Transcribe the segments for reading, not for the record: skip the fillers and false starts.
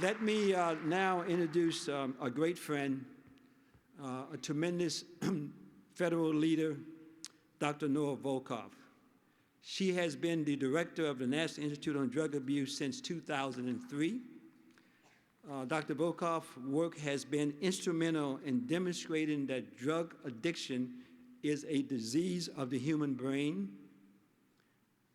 Let me now introduce a great friend, a tremendous federal leader, Dr. Nora Volkow. She has been the director of the National Institute on Drug Abuse since 2003. Dr. Volkow's work has been instrumental in demonstrating that drug addiction is a disease of the human brain.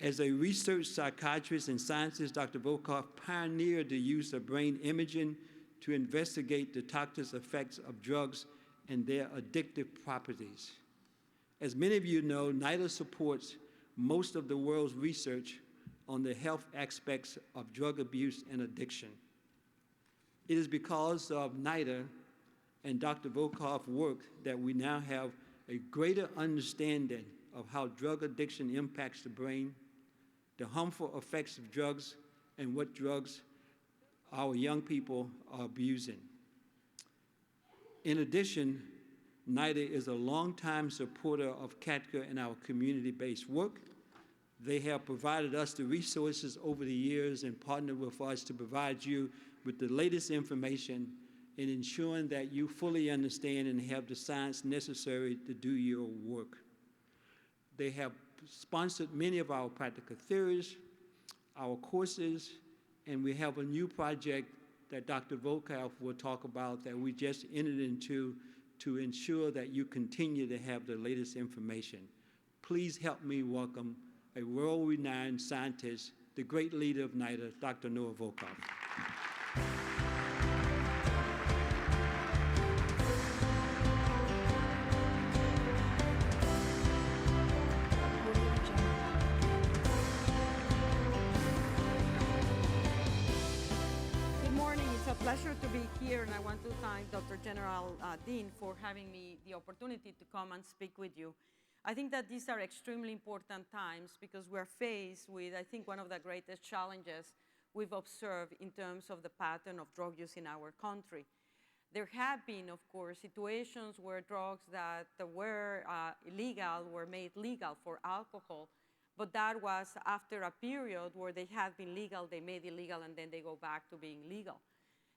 As a research psychiatrist and scientist, Dr. Volkow pioneered the use of brain imaging to investigate the toxic effects of drugs and their addictive properties. As many of you know, NIDA supports most of the world's research on the health aspects of drug abuse and addiction. It is because of NIDA and Dr. Volkow's work that we now have a greater understanding of how drug addiction impacts the brain, the harmful effects of drugs, and what drugs our young people are abusing. In addition, NIDA is a longtime supporter of CADCA and our community-based work. They have provided us the resources over the years and partnered with us to provide you with the latest information in ensuring that you fully understand and have the science necessary to do your work. They have sponsored many of our practical theories, our courses, and we have a new project that Dr. Volkow will talk about that we just entered into to ensure that you continue to have the latest information. Please help me welcome a world-renowned scientist, the great leader of NIDA, Dr. Nora Volkow. Good morning. It's a pleasure to be here, and I want to thank Dr. General Dean for having me the opportunity to come and speak with you. I think that these are extremely important times because we're faced with, I think, one of the greatest challenges we've observed in terms of the pattern of drug use in our country. There have been, of course, situations where drugs that were illegal were made legal for alcohol, but that was after a period where they had been legal, they made illegal, and then they go back to being legal.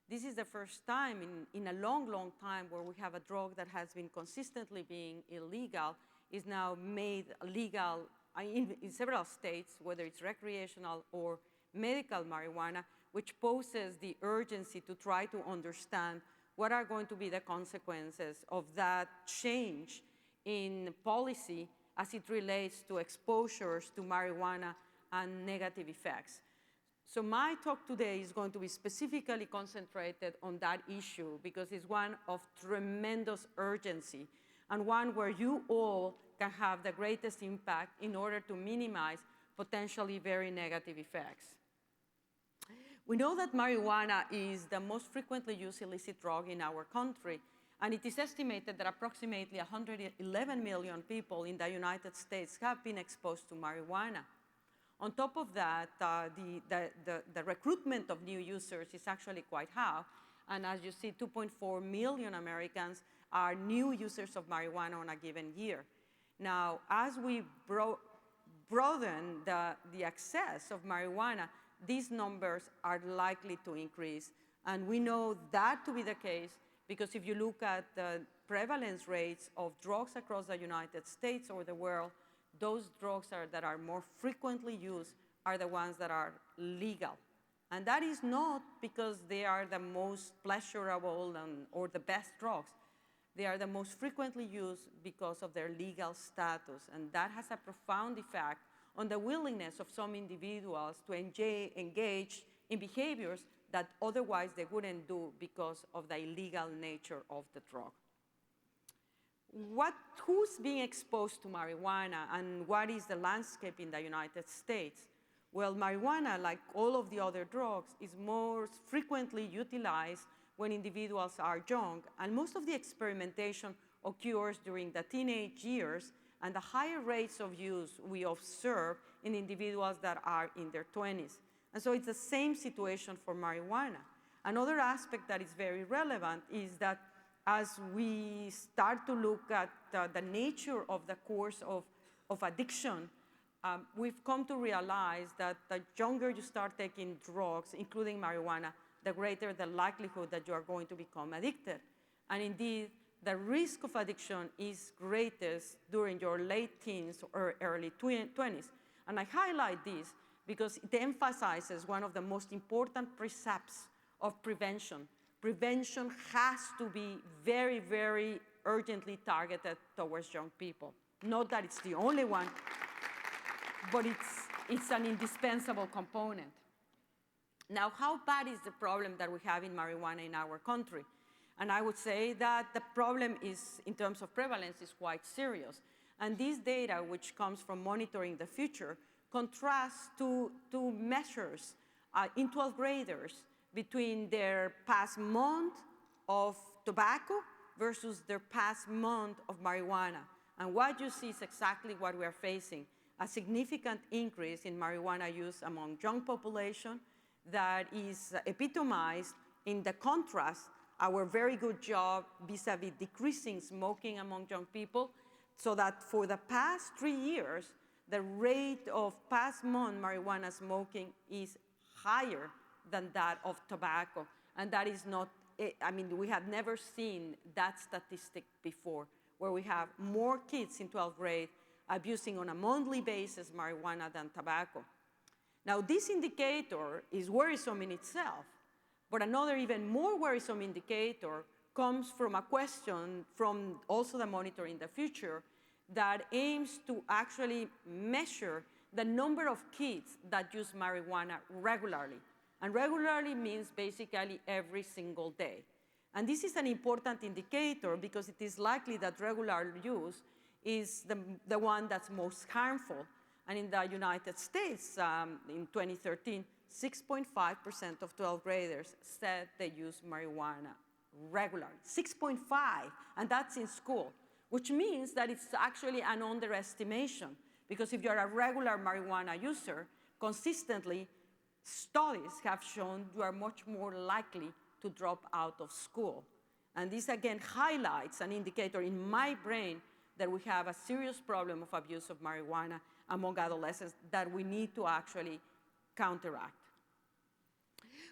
This is the first time in a long, long time where we have a drug that has been consistently being illegal is now made legal in several states, whether it's recreational or medical marijuana, which poses the urgency to try to understand what are going to be the consequences of that change in policy as it relates to exposures to marijuana and negative effects. So my talk today is going to be specifically concentrated on that issue because it's one of tremendous urgency and one where you all can have the greatest impact in order to minimize potentially very negative effects. We know that marijuana is the most frequently used illicit drug in our country, and it is estimated that approximately 111 million people in the United States have been exposed to marijuana. On top of that, the recruitment of new users is actually quite high, and as you see, 2.4 million Americans are new users of marijuana on a given year. Now, as we broaden the access of marijuana, these numbers are likely to increase. And we know that to be the case because if you look at the prevalence rates of drugs across the United States or the world, those drugs that are more frequently used are the ones that are legal. And that is not because they are the most pleasurable or the best drugs. They are the most frequently used because of their legal status, and that has a profound effect on the willingness of some individuals to engage in behaviors that otherwise they wouldn't do because of the illegal nature of the drug. Who's being exposed to marijuana and what is the landscape in the United States? Well, marijuana, like all of the other drugs, is more frequently utilized when individuals are young, and most of the experimentation occurs during the teenage years, and the higher rates of use we observe in individuals that are in their 20s. And so it's the same situation for marijuana. Another aspect that is very relevant is that as we start to look at the nature of the course of addiction, we've come to realize that the younger you start taking drugs, including marijuana, the greater the likelihood that you are going to become addicted. And indeed, the risk of addiction is greatest during your late teens or early 20s. And I highlight this because it emphasizes one of the most important precepts of prevention. Prevention has to be very, very urgently targeted towards young people. Not that it's the only one, but it's an indispensable component. Now, how bad is the problem that we have in marijuana in our country? And I would say that the problem is, in terms of prevalence, is quite serious. And this data, which comes from Monitoring the Future, contrasts two measures in 12th graders between their past month of tobacco versus their past month of marijuana. And what you see is exactly what we are facing, a significant increase in marijuana use among young population that is epitomized in the contrast, our very good job vis-a-vis decreasing smoking among young people, so that for the past 3 years, the rate of past month marijuana smoking is higher than that of tobacco. And that is not, I mean, we have never seen that statistic before, where we have more kids in 12th grade abusing on a monthly basis marijuana than tobacco. Now, this indicator is worrisome in itself, but another even more worrisome indicator comes from a question from also the Monitoring the Future that aims to actually measure the number of kids that use marijuana regularly. And regularly means basically every single day. And this is an important indicator because it is likely that regular use is the one that's most harmful. And in the United States, in 2013, 6.5% of 12th graders said they use marijuana regularly. 6.5, and that's in school, which means that it's actually an underestimation. Because if you're a regular marijuana user, consistently, studies have shown you are much more likely to drop out of school. And this again highlights an indicator in my brain that we have a serious problem of abuse of marijuana among adolescents that we need to actually counteract.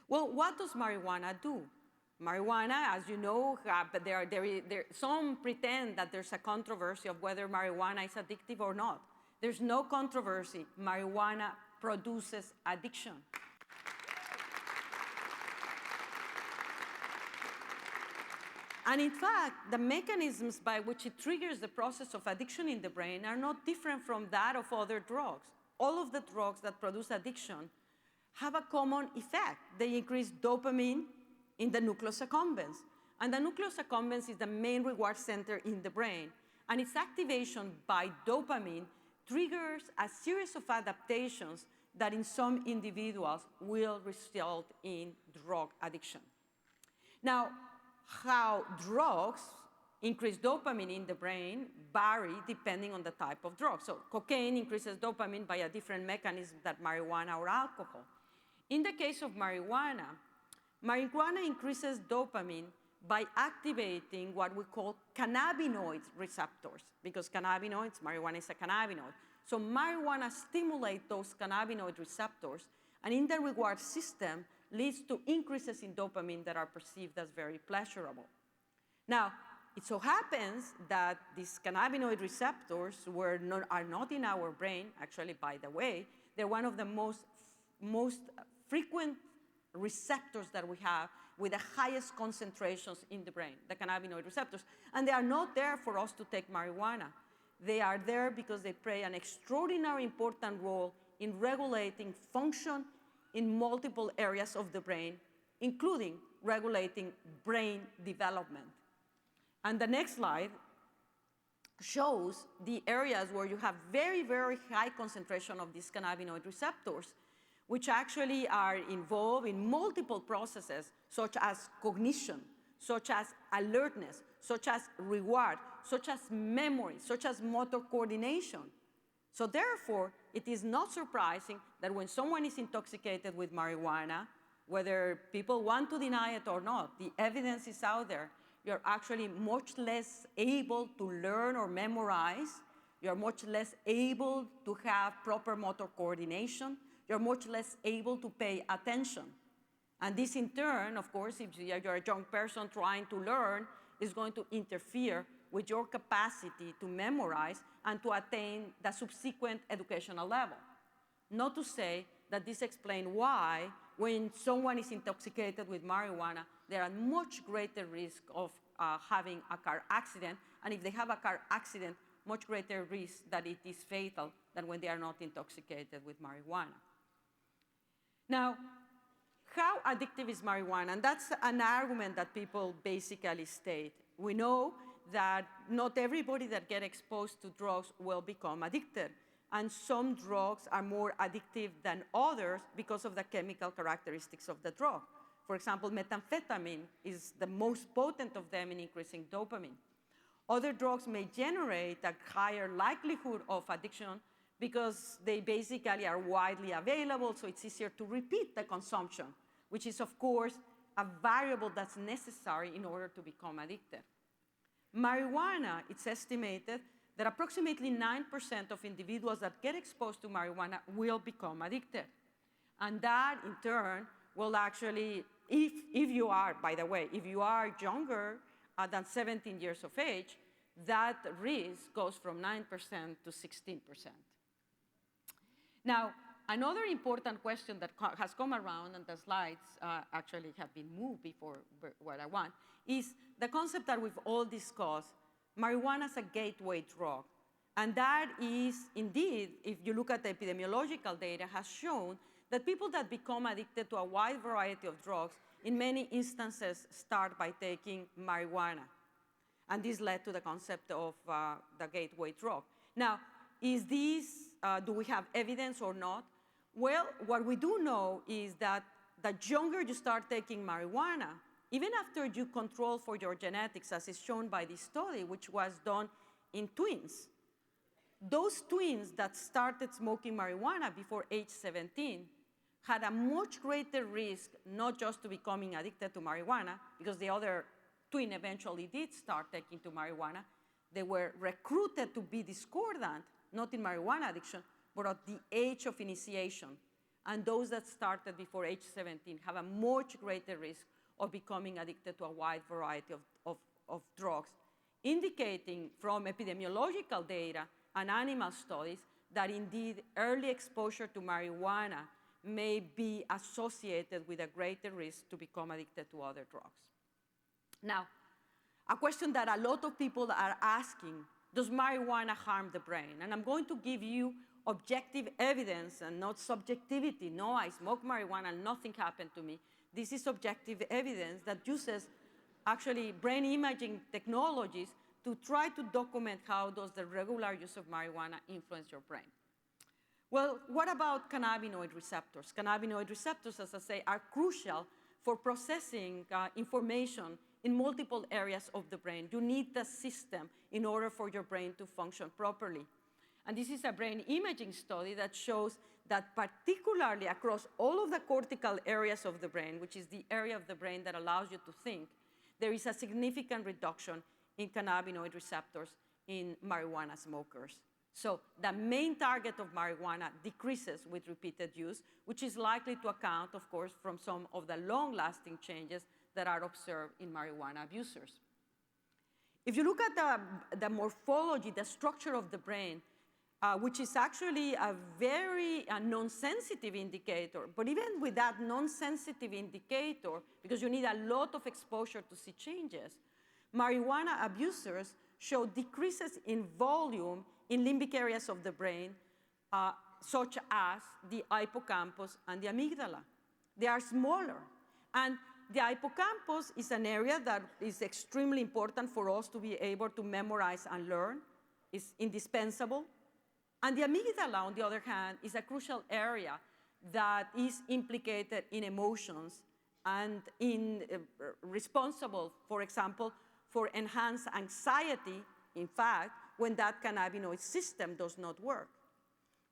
Well, what does marijuana do? Marijuana, as you know, some pretend that there's a controversy of whether marijuana is addictive or not. There's no controversy. Marijuana produces addiction. And in fact, the mechanisms by which it triggers the process of addiction in the brain are not different from that of other drugs. All of the drugs that produce addiction have a common effect. They increase dopamine in the nucleus accumbens. And the nucleus accumbens is the main reward center in the brain. And its activation by dopamine triggers a series of adaptations that in some individuals will result in drug addiction. Now, how drugs increase dopamine in the brain vary depending on the type of drug. So cocaine increases dopamine by a different mechanism than marijuana or alcohol. In the case of marijuana, marijuana increases dopamine by activating what we call cannabinoid receptors, because cannabinoids, marijuana is a cannabinoid. So marijuana stimulates those cannabinoid receptors, and in the reward system leads to increases in dopamine that are perceived as very pleasurable. Now, it so happens that these cannabinoid receptors are not in our brain. Actually, by the way, they're one of the most frequent receptors that we have with the highest concentrations in the brain, the cannabinoid receptors. And they are not there for us to take marijuana. They are there because they play an extraordinarily important role in regulating function in multiple areas of the brain, including regulating brain development. And the next slide shows the areas where you have very, very high concentration of these cannabinoid receptors, which actually are involved in multiple processes, such as cognition, such as alertness, such as reward, such as memory, such as motor coordination. So therefore, it is not surprising that when someone is intoxicated with marijuana, whether people want to deny it or not, the evidence is out there. You're actually much less able to learn or memorize. You're much less able to have proper motor coordination. You're much less able to pay attention. And this in turn, of course, if you're a young person trying to learn, is going to interfere with your capacity to memorize and to attain the subsequent educational level. Not to say that this explains why, when someone is intoxicated with marijuana, they are at much greater risk of having a car accident, and if they have a car accident, much greater risk that it is fatal than when they are not intoxicated with marijuana. Now, how addictive is marijuana? And that's an argument that people basically state. We know that not everybody that gets exposed to drugs will become addicted. And some drugs are more addictive than others because of the chemical characteristics of the drug. For example, methamphetamine is the most potent of them in increasing dopamine. Other drugs may generate a higher likelihood of addiction because they basically are widely available, so it's easier to repeat the consumption, which is, of course, a variable that's necessary in order to become addicted. Marijuana, it's estimated that approximately 9% of individuals that get exposed to marijuana will become addicted. And that, in turn, will actually, if you are, by the way, if you are younger than 17 years of age, that risk goes from 9% to 16%. Now, another important question that has come around, and the slides actually have been moved before what I want, is the concept that we've all discussed, marijuana as a gateway drug. And that is, indeed, if you look at the epidemiological data, has shown that people that become addicted to a wide variety of drugs, in many instances, start by taking marijuana. And this led to the concept of the gateway drug. Now, is this, do we have evidence or not? Well, what we do know is that the younger you start taking marijuana, even after you control for your genetics, as is shown by this study, which was done in twins, those twins that started smoking marijuana before age 17 had a much greater risk not just to becoming addicted to marijuana, because the other twin eventually did start taking to marijuana. They were recruited to be discordant, not in marijuana addiction, but at the age of initiation. And those that started before age 17 have a much greater risk of becoming addicted to a wide variety of drugs, indicating from epidemiological data and animal studies that indeed early exposure to marijuana may be associated with a greater risk to become addicted to other drugs. Now, a question that a lot of people are asking, does marijuana harm the brain? And I'm going to give you objective evidence and not subjectivity. No, I smoke marijuana and nothing happened to me. This is objective evidence that uses actually brain imaging technologies to try to document how does the regular use of marijuana influence your brain. Well, what about cannabinoid receptors? Cannabinoid receptors, as I say, are crucial for processing information in multiple areas of the brain. You need the system in order for your brain to function properly. And this is a brain imaging study that shows that particularly across all of the cortical areas of the brain, which is the area of the brain that allows you to think, there is a significant reduction in cannabinoid receptors in marijuana smokers. So the main target of marijuana decreases with repeated use, which is likely to account, of course, from some of the long-lasting changes that are observed in marijuana abusers. If you look at the morphology, the structure of the brain, which is actually a very non-sensitive indicator, but even with that non-sensitive indicator, because you need a lot of exposure to see changes, marijuana abusers show decreases in volume in limbic areas of the brain, such as the hippocampus and the amygdala. They are smaller. And the hippocampus is an area that is extremely important for us to be able to memorize and learn. It's indispensable. And the amygdala, on the other hand, is a crucial area that is implicated in emotions and responsible, for example, for enhanced anxiety, in fact, when that cannabinoid system does not work.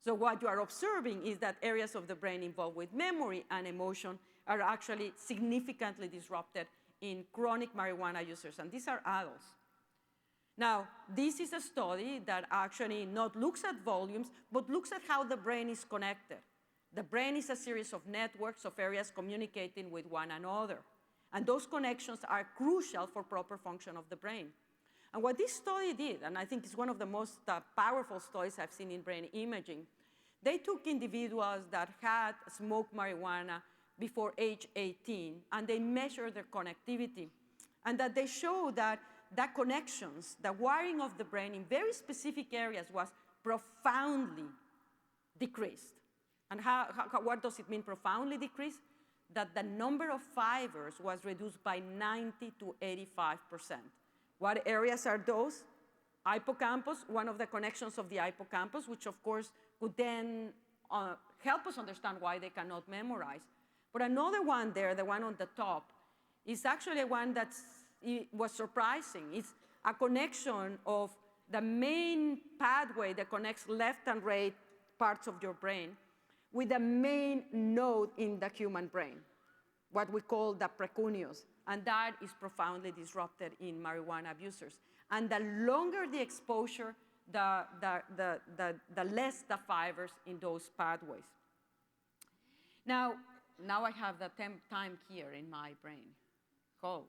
So what you are observing is that areas of the brain involved with memory and emotion are actually significantly disrupted in chronic marijuana users, and these are adults. Now, this is a study that actually not looks at volumes, but looks at how the brain is connected. The brain is a series of networks of areas communicating with one another. And those connections are crucial for proper function of the brain. And what this study did, and I think it's one of the most powerful studies I've seen in brain imaging, they took individuals that had smoked marijuana before age 18, and they measured their connectivity. And that they showed that the connections, the wiring of the brain in very specific areas was profoundly decreased. And what does it mean profoundly decreased? That the number of fibers was reduced by 90 to 85%. What areas are those? Hippocampus, one of the connections of the hippocampus, which of course could then help us understand why they cannot memorize. But another one there, the one on the top, is actually one that was surprising. It's a connection of the main pathway that connects left and right parts of your brain with the main node in the human brain, what we call the precuneus. And that is profoundly disrupted in marijuana abusers. And the longer the exposure, the less the fibers in those pathways. Now I have the time here in my brain. Cool.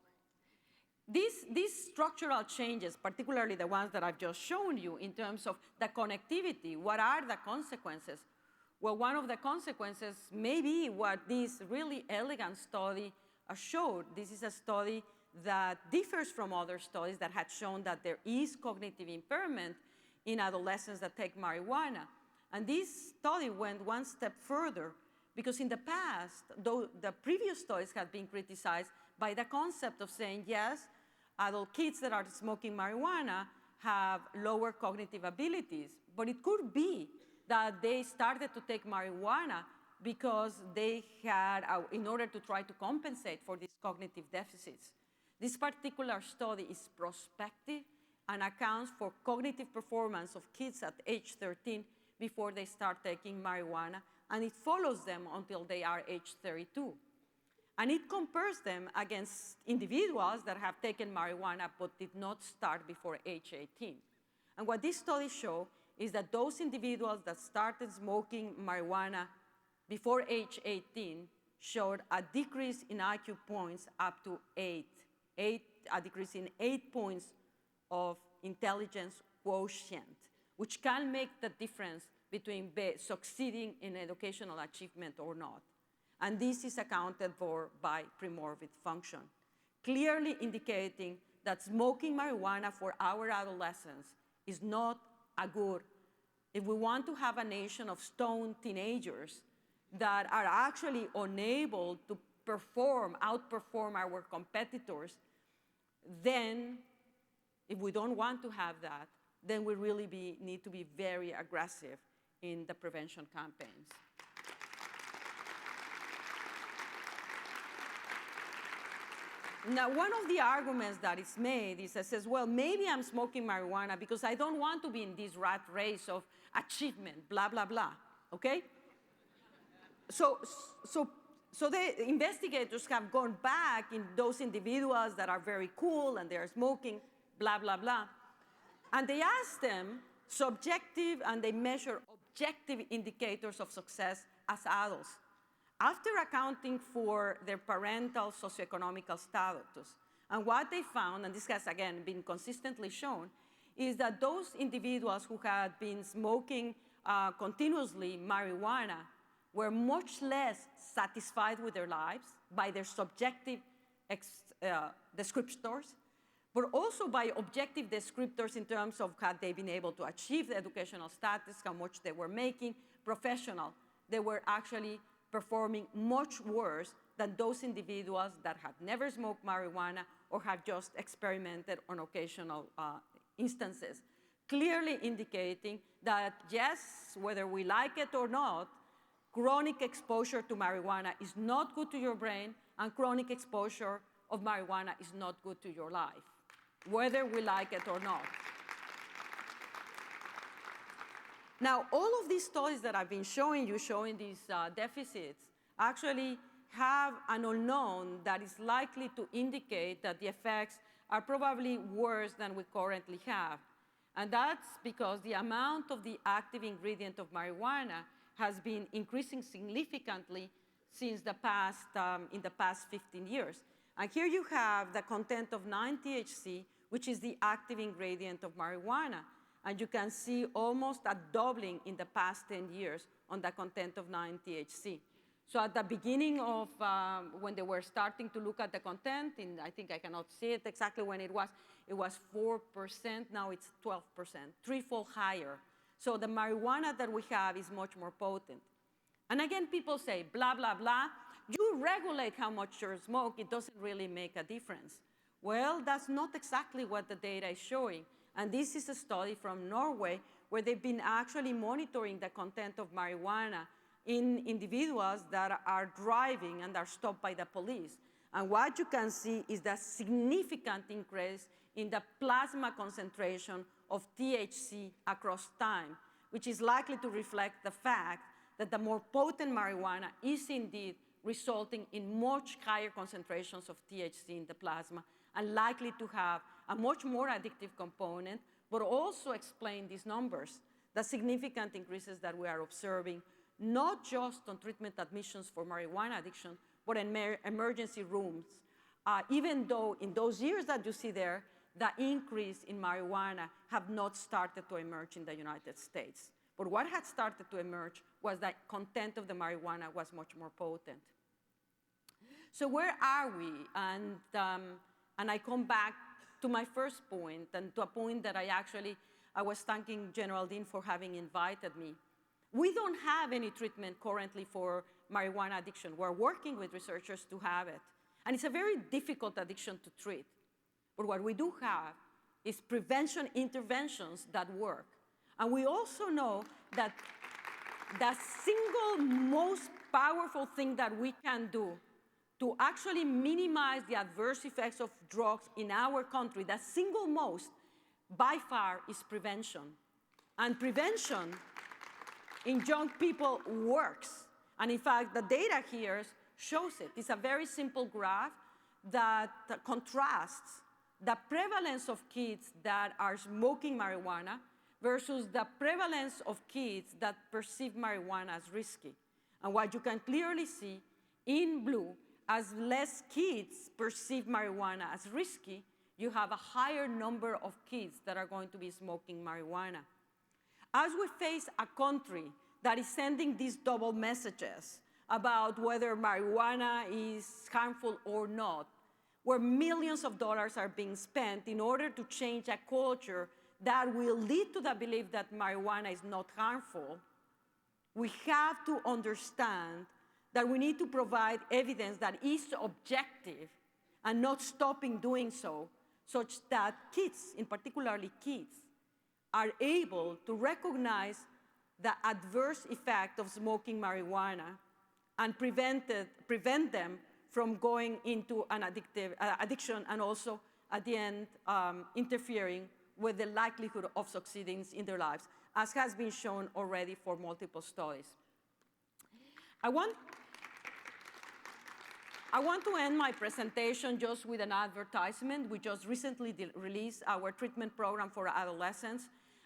These structural changes, particularly the ones that I've just shown you in terms of the connectivity, what are the consequences? Well, one of the consequences may be what this really elegant study showed. This is a study that differs from other studies that had shown that there is cognitive impairment in adolescents that take marijuana. And this study went one step further because in the past, though the previous studies had been criticized by the concept of saying, yes, adult kids that are smoking marijuana have lower cognitive abilities, but it could be that they started to take marijuana because they had, in order to try to compensate for these cognitive deficits. This particular study is prospective and accounts for cognitive performance of kids at age 13 before they start taking marijuana, and it follows them until they are age 32. And it compares them against individuals that have taken marijuana but did not start before age 18. And what this study shows is that those individuals that started smoking marijuana before age 18 showed a decrease in IQ points up to 8, a decrease in 8 points of intelligence quotient, which can make the difference between succeeding in educational achievement or not. And this is accounted for by premorbid function, clearly indicating that smoking marijuana for our adolescents is not a good. If we want to have a nation of stoned teenagers that are actually unable to outperform our competitors, then if we don't want to have that, then we really need to be very aggressive in the prevention campaigns. Now, one of the arguments that is made is that says, well, maybe I'm smoking marijuana because I don't want to be in this rat race of achievement, blah, blah, blah, okay? So the investigators have gone back in those individuals that are very cool and they are smoking, blah, blah, blah. And they ask them subjective and they measure objective indicators of success as adults, after accounting for their parental socioeconomical status. And what they found, and this has again been consistently shown, is that those individuals who had been smoking continuously marijuana were much less satisfied with their lives by their subjective descriptors, but also by objective descriptors in terms of had they been able to achieve the educational status, how much they were making, professional. They were actually performing much worse than those individuals that have never smoked marijuana or have just experimented on occasional instances, clearly indicating that yes, whether we like it or not, chronic exposure to marijuana is not good to your brain, and chronic exposure of marijuana is not good to your life, whether we like it or not. Now, all of these studies that I've been showing you, showing these deficits, actually have an unknown that is likely to indicate that the effects are probably worse than we currently have. And that's because the amount of the active ingredient of marijuana has been increasing significantly since in the past 15 years. And here you have the content of 9-THC, which is the active ingredient of marijuana. And you can see almost a doubling in the past 10 years on the content of 9-THC. So at the beginning of when they were starting to look at the content, and I think I cannot see it exactly when it was 4%, now it's 12%, threefold higher. So the marijuana that we have is much more potent. And again, people say, blah, blah, blah. You regulate how much you smoke, it doesn't really make a difference. Well, that's not exactly what the data is showing. And this is a study from Norway where they've been actually monitoring the content of marijuana in individuals that are driving and are stopped by the police. And what you can see is the significant increase in the plasma concentration of THC across time, which is likely to reflect the fact that the more potent marijuana is indeed resulting in much higher concentrations of THC in the plasma and likely to have a much more addictive component, but also explain these numbers, the significant increases that we are observing, not just on treatment admissions for marijuana addiction, but in emergency rooms, even though in those years that you see there, the increase in marijuana have not started to emerge in the United States. But what had started to emerge was that content of the marijuana was much more potent. So where are we? And I come back to my first point, and to a point that I was thanking General Dean for having invited me. We don't have any treatment currently for marijuana addiction. We're working with researchers to have it. And it's a very difficult addiction to treat. But what we do have is prevention interventions that work. And we also know that the single most powerful thing that we can do to actually minimize the adverse effects of drugs in our country, the single most, by far, is prevention. And prevention in young people works. And in fact, the data here shows it. It's a very simple graph that contrasts the prevalence of kids that are smoking marijuana versus the prevalence of kids that perceive marijuana as risky. And what you can clearly see in blue, as less kids perceive marijuana as risky, you have a higher number of kids that are going to be smoking marijuana. As we face a country that is sending these double messages about whether marijuana is harmful or not, where millions of dollars are being spent in order to change a culture that will lead to the belief that marijuana is not harmful, we have to understand that we need to provide evidence that is objective and not stopping doing so, such that kids, in particularly kids, are able to recognize the adverse effect of smoking marijuana and prevent them from going into an addiction and also, at the end, interfering with the likelihood of succeeding in their lives, as has been shown already for multiple studies. I want to end my presentation just with an advertisement. We just recently released our treatment program for adolescents,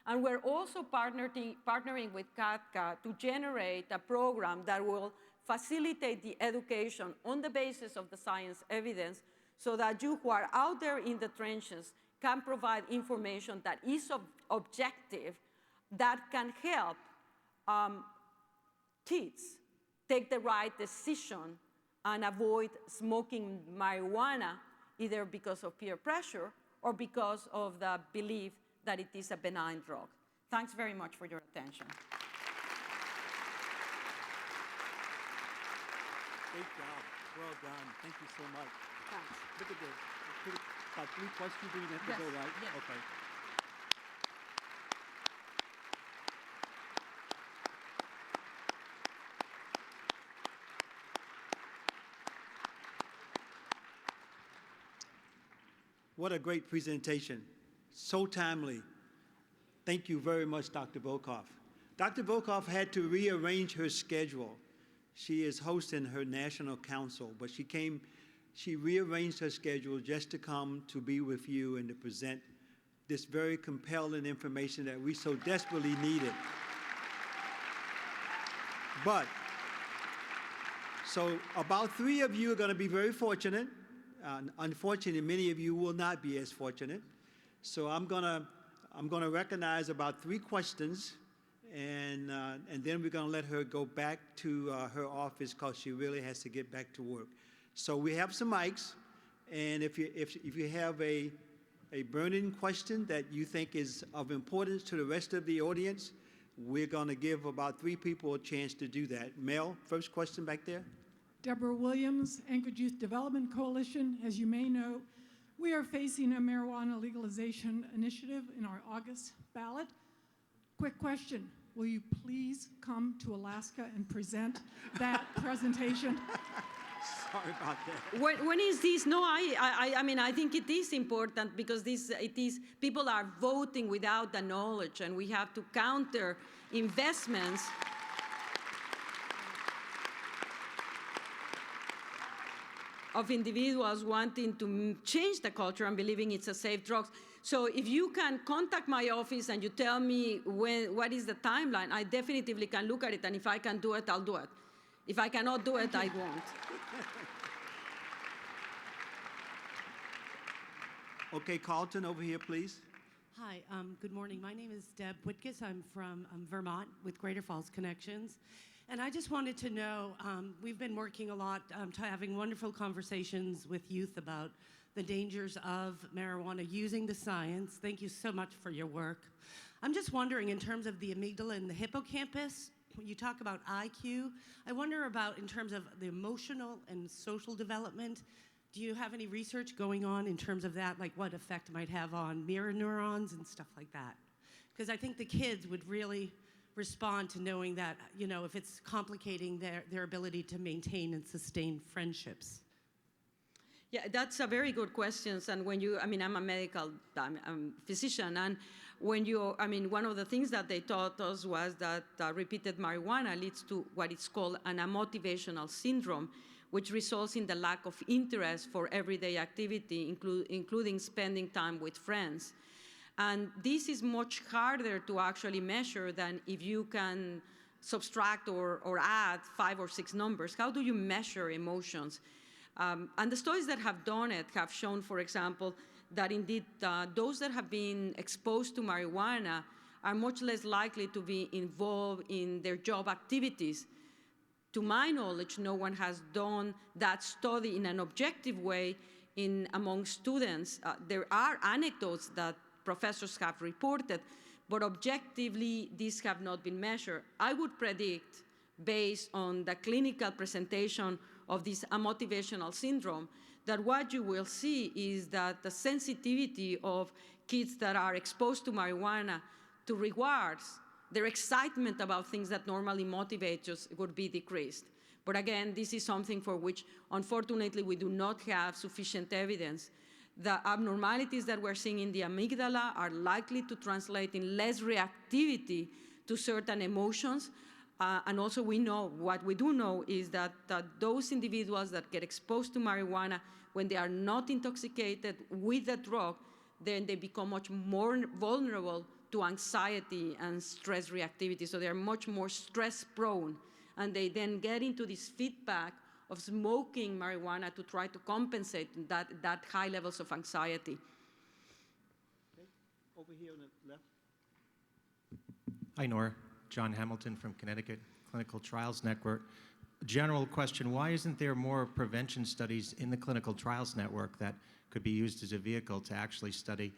and we're also partnering with CADCA to generate a program that will facilitate the education on the basis of the science evidence so that you who are out there in the trenches can provide information that is objective, that can help kids take the right decision and avoid smoking marijuana, either because of peer pressure or because of the belief that it is a benign drug. Thanks very much for your attention. Great job. Well done. Thank you so much. Thanks. Look at this. About 3 questions we have to go, right? Yes. Okay. What a great presentation. So timely. Thank you very much, Dr. Volkow. Dr. Volkow had to rearrange her schedule. She is hosting her national council, but she rearranged her schedule just to come to be with you and to present this very compelling information that we so desperately needed. But, so about 3 of you are going to be very fortunate. Unfortunately, many of you will not be as fortunate. So I'm gonna recognize about 3 questions, and then we're gonna let her go back to her office because she really has to get back to work. So we have some mics, and if you have a burning question that you think is of importance to the rest of the audience, we're gonna give about 3 people a chance to do that. Mel, first question back there. Deborah Williams, Anchorage Youth Development Coalition. As you may know, we are facing a marijuana legalization initiative in our August ballot. Quick question, will you please come to Alaska and present that presentation? Sorry about that. When is this? No, I mean, I think it is important because people are voting without the knowledge, and we have to counter investments. Of individuals wanting to change the culture and believing it's a safe drug. So if you can contact my office and you tell me what is the timeline, I definitively can look at it, and if I can do it, I'll do it. If I cannot do it, I won't. Okay, Carlton, over here, please. Hi, good morning. My name is Deb Whitkus. I'm from Vermont with Greater Falls Connections. And I just wanted to know, we've been working a lot, having wonderful conversations with youth about the dangers of marijuana using the science. Thank you so much for your work. I'm just wondering, in terms of the amygdala and the hippocampus, when you talk about IQ, I wonder about in terms of the emotional and social development. Do you have any research going on in terms of that, like what effect it might have on mirror neurons and stuff like that? Because I think the kids would really respond to knowing that, you know, if it's complicating their ability to maintain and sustain friendships. Yeah, that's a very good question. And when you, I mean, I'm a physician, and when you, I mean, one of the things that they taught us was that repeated marijuana leads to what is called an amotivational syndrome, which results in the lack of interest for everyday activity, including spending time with friends. And this is much harder to actually measure than if you can subtract or add 5 or 6 numbers. How do you measure emotions? And the studies that have done it have shown, for example, that indeed those that have been exposed to marijuana are much less likely to be involved in their job activities. To my knowledge, no one has done that study in an objective way among students. There are anecdotes that professors have reported, but objectively, these have not been measured. I would predict, based on the clinical presentation of this amotivational syndrome, that what you will see is that the sensitivity of kids that are exposed to marijuana to rewards, their excitement about things that normally motivate us, would be decreased. But again, this is something for which, unfortunately, we do not have sufficient evidence. The abnormalities that we're seeing in the amygdala are likely to translate in less reactivity to certain emotions. And also what we do know is that those individuals that get exposed to marijuana, when they are not intoxicated with the drug, then they become much more vulnerable to anxiety and stress reactivity. So they're much more stress prone. And they then get into this feedback of smoking marijuana to try to compensate that high levels of anxiety. Okay. Over here on the left. Hi, Nora. John Hamilton from Connecticut Clinical Trials Network. General question, why isn't there more prevention studies in the Clinical Trials Network that could be used as a vehicle to actually study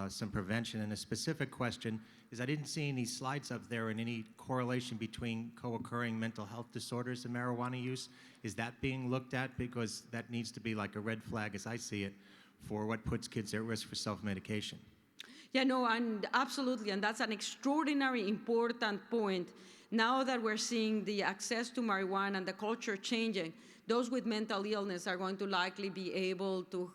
some prevention? And a specific question is, I didn't see any slides up there in any correlation between co-occurring mental health disorders and marijuana use. Is that being looked at? Because that needs to be like a red flag, as I see it, for what puts kids at risk for self-medication. Yeah, no, and absolutely, and that's an extraordinary important point. Now that we're seeing the access to marijuana and the culture changing, those with mental illness are going to likely be able to,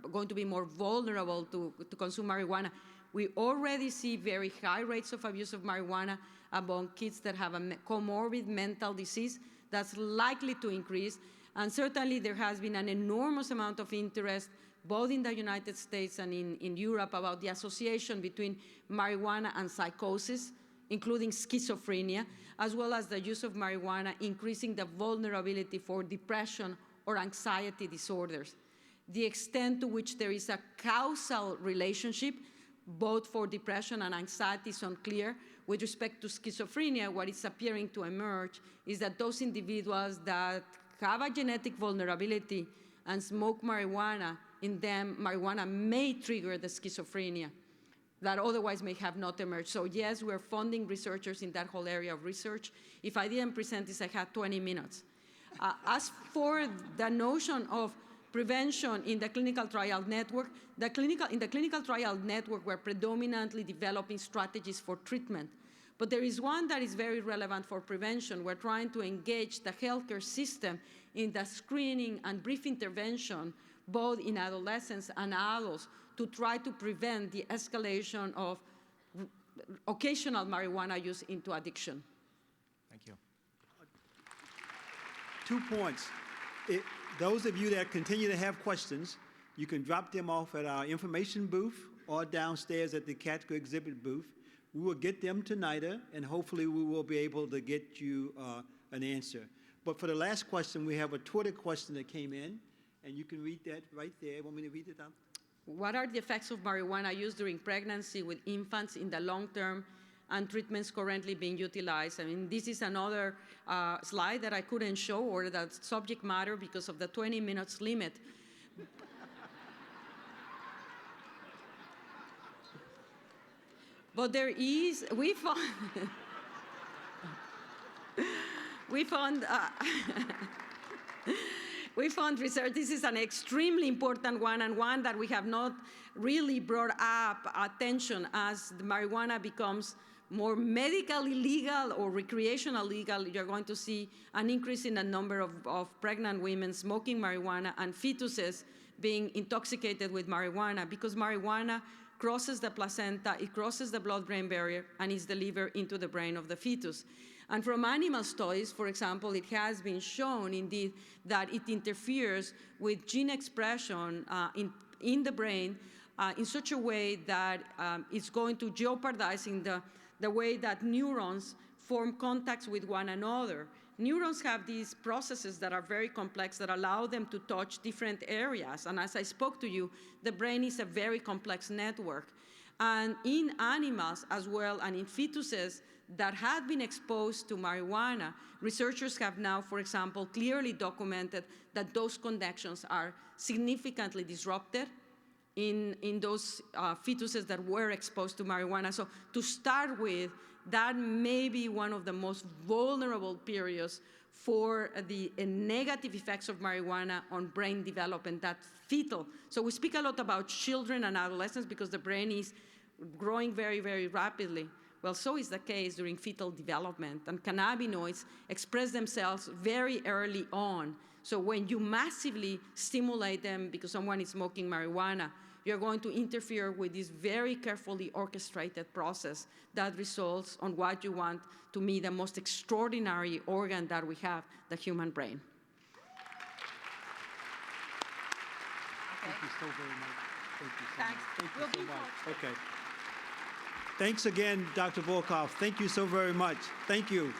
going to be more vulnerable to consume marijuana. We already see very high rates of abuse of marijuana among kids that have a comorbid mental disease. That's likely to increase. And certainly there has been an enormous amount of interest both in the United States and in Europe about the association between marijuana and psychosis. including schizophrenia, as well as the use of marijuana increasing the vulnerability for depression or anxiety disorders. The extent to which there is a causal relationship, both for depression and anxiety, is unclear. With respect to schizophrenia, what is appearing to emerge is that those individuals that have a genetic vulnerability and smoke marijuana, in them, marijuana may trigger the schizophrenia that otherwise may have not emerged. So yes, we're funding researchers in that whole area of research. If I didn't present this, I had 20 minutes. As for the notion of prevention in the clinical trial network, in the clinical trial network, we're predominantly developing strategies for treatment. But there is one that is very relevant for prevention. We're trying to engage the healthcare system in the screening and brief intervention, both in adolescents and adults, to try to prevent the escalation of occasional marijuana use into addiction. Thank you. 2 points. Those of you that continue to have questions, you can drop them off at our information booth or downstairs at the CADCA exhibit booth. We will get them to NIDA, and hopefully we will be able to get you an answer. But for the last question, we have a Twitter question that came in, and you can read that right there. Want me to read it out? What are the effects of marijuana use during pregnancy with infants in the long term and treatments currently being utilized? I mean, this is another slide that I couldn't show, or the subject matter, because of the 20 minutes limit. But there is, we found research. This is an extremely important one, and one that we have not really brought up attention as the marijuana becomes more medically legal or recreational legal. You're going to see an increase in the number of pregnant women smoking marijuana and fetuses being intoxicated with marijuana, because marijuana crosses the placenta, it crosses the blood-brain barrier, and is delivered into the brain of the fetus. And from animal studies, for example, it has been shown, indeed, that it interferes with gene expression in the brain in such a way that it's going to jeopardizing the way that neurons form contacts with one another. Neurons have these processes that are very complex that allow them to touch different areas. And as I spoke to you, the brain is a very complex network. And in animals as well, and in fetuses that have been exposed to marijuana, researchers have now, for example, clearly documented that those connections are significantly disrupted in those fetuses that were exposed to marijuana. So to start with, that may be one of the most vulnerable periods for the negative effects of marijuana on brain development, that fetal. So we speak a lot about children and adolescents because the brain is growing very, very rapidly. Well, so is the case during fetal development, and cannabinoids express themselves very early on. So when you massively stimulate them because someone is smoking marijuana, you're going to interfere with this very carefully orchestrated process that results on what you want to me the most extraordinary organ that we have, the human brain. Thank you so very much. Thank you so Thanks. much. Thank you We'll so be much. Okay. Thanks again, Dr. Volkow. Thank you so very much. Thank you.